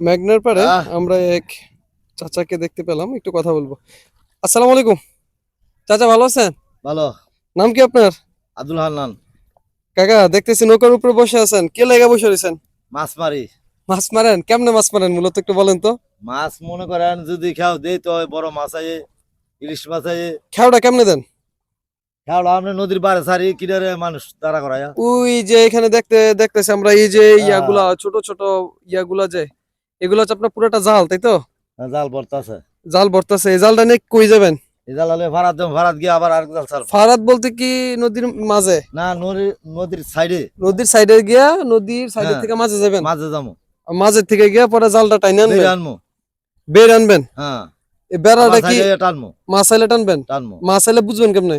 মেঘনার পাড়ে আমরা এক চাচাকে দেখতে পেলাম, একটু কথা বলবো। আসসালামু আলাইকুম চাচা, ভালো আছেন? ভালো। নাম কি আপনার? আব্দুল হান্নান। কাকা, দেখতেছি নৌকার উপরে বসে আছেন, কে লাগা বসে রয়েছেন? মাছ মারি। মাছ মারেন? কেমনে মাছ মারেন মূলত একটু বলেন তো। মাছ মনে করেন যদি খাও দেই তো বড় মাছ আয়ে, ইলিশ মাছ আয়ে। খেওটা কেমনে দেন? খাওয়া আমরা নদীর পাড়ে সারি কিনারে মানুষ দাঁড়া করায়া। ওই যে এখানে দেখতেছি আমরা, এই যে ইয়াগুলা ছোট ছোট ইয়াগুলা, যে এগুলা হচ্ছে আপনার পুরোটা জাল, তাই তো? জাল ভর্তা আছে। জাল ভরতাছে, এই জালটা নিয়ে কই যাবেন? এই জাল হলে ভাড়াত দেব, ভাড়াত গিয়ে আবার আরেক জাল ছাড়বো। ফারাত বলতে কি নদীর মাঝে? না, নদীর সাইডে। নদীর সাইডে গিয়া, নদীর সাইডে থেকে মাঝে যাবেন? মাঝে যাবো। মাঝের থেকে গিয়া পরে জালটা টাইনে আনবেন? আনবো। বের আনবেন? হ্যাঁ। এই বেড়াটা কি টানবো। মাছ আইলে টানবেন? টানবো। মাছ আইলে বুঝবেন কেমনে?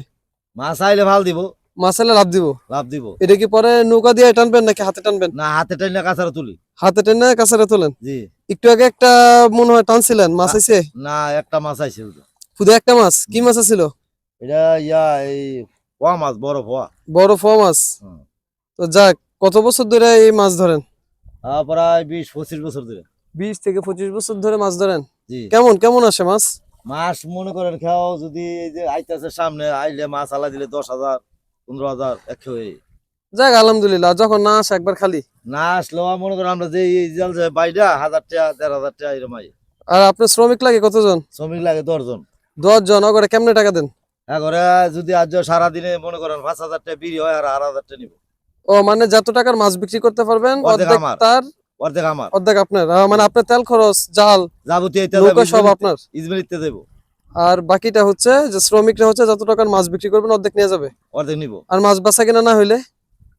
মাছ আইলে ভাল দিব। মাছ আইলে লাভ দিব? লাভ দিব। এটা কি পরে নৌকা দিয়ে টানবেন নাকি হাতে টানবেন? না, হাতে টাইলে কাছাড়া তুলি। হাতে টেনে কাছারে তোলেন? জি। একটু আগে একটা মনে হয় টানছিলেন, মাছ আইছে? না, একটা মাছ আইছে। শুধু একটা মাছ? কি মাছ আছিল? এটা এই পোয়া মাছ, বড় পোয়া। বড় ফোয়া মাছ? তো যাক, কত বছর ধরে এই মাছ ধরেন? প্রায় 20-25 বছর ধরে। 20 থেকে 25 বছর ধরে মাছ ধরেন? জি। কেমন কেমন আসে মাছ? মাছ মনে করেন খাও যদি এই যে আইতাছে সামনে আইলে মাছ আলা দিলে 10,000 15,000 একশো। যাক আলহামদুলিল্লাহ, যখন না আসে একবার খালি। না আসলেও মনে করেন আমরা যে এই জাল যে বাইডা 1,000 টাকা 1,500 টাকা এরকম আই। আর আপনার শ্রমিক লাগে কতজন? শ্রমিক লাগে 10 জন। 10 জন? ওগরে কেমনে টাকা দেন? এবারে যদি আজ সারাদিনে মনে করেন 5,000 টাকা বিড়ি হয় আর 8,000 টাকা নিব। ও মানে যত টাকার মাছ বিক্রি করতে পারবেন অর্ধেক অর্ধেক আমার। তার? অর্ধেক আমার। অর্ধেক আপনার? মানে আপনার তেল খরচ, জাল, যাবতীয় নৌকা সব আপনার? ইজমেরিতে দেব। আর বাকিটা হচ্ছে যে শ্রমিকরা হচ্ছে যত টাকার মাছ বিক্রি করবেন অর্ধেক নিয়ে যাবে? অর্ধেক নিব। আর মাছ বেচা কিনা না হইলে?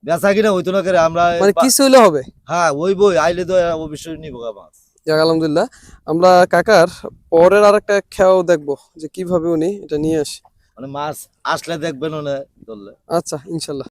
বেচা কিনা হইতো না করে আমরা মানে কিছু হইলে হবে? হ্যাঁ, ওই বই আইলে তো অবশ্যই নিব মাছ। যাক আলহামদুলিল্লাহ, আমরা কাকার পরের আরেকটা খেয়াও দেখবো যে কিভাবে উনি এটা নিয়ে আসে। মানে মাছ আসলে দেখবেন ধরলে। আচ্ছা, ইনশাল্লাহ।